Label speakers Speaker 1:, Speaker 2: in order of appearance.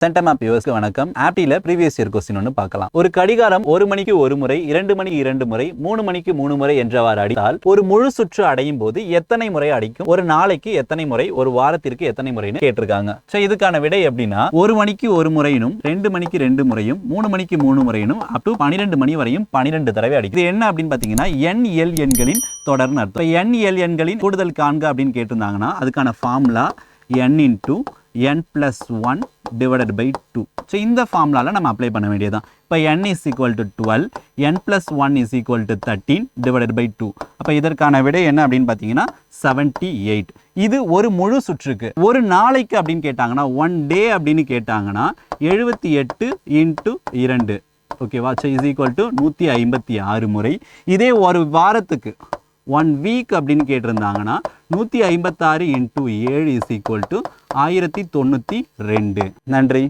Speaker 1: Centum app யூஎஸ்க்கு வணக்கம். ஆப்டில previous year question ஒன்று பார்க்கலாம். ஒரு கடிகாரம் 1 மணிக்கு 1 முறை, 2 மணிக்கு 2 முறை, 3 மணிக்கு 3 முறை என்றவாறு அடித்தால் ஒரு முழு சுற்று அடையும் போது எத்தனை முறை அடிக்கும்? ஒரு நாளைக்கு எத்தனை முறை, ஒரு வாரத்திற்கு எத்தனை முறைன்னு கேட்டிருக்காங்க. சோ இதுக்கான விடை எப்படின்னா 1 மணிக்கு 1 முறையினும் 2 மணிக்கு 2 முறையும் 3 மணிக்கு 3 முறையினும் அப் டு 12 மணி வரையும் 12 தடவை அடிக்கும். இது என்ன அப்படின்னு பாத்தீங்கன்னா NL எண்களின் தொடர்னு அர்த்தம். NL எண்களின் கூடுதல் காண்க அப்படின்னு கேட்டிருந்தாங்கன்னா அதுக்கான formula n into n plus 1 divided by 2. So இந்த ஃபார்முலாவில் நம்ம அப்ளை பண்ண வேண்டியதான். இப்போ n is equal to 12, n plus 1 is equal to 13 divided by 2. அப்போ இதற்கான விடை என்ன அப்படின்னு பார்த்தீங்கன்னா 78. இது ஒரு முழு சுற்றுக்கு. ஒரு நாளைக்கு அப்படின்னு கேட்டாங்கன்னா 1 day அப்படின்னு கேட்டாங்கன்னா 78 into 2. ஓகேவா? ஸோ இஸ் ஈக்குவல் டு 156 முறை. இதே ஒரு வாரத்துக்கு 1 வீக் அப்படின்னு கேட்டிருந்தாங்கன்னா 156 into 7 is equal to 1092. நன்றி.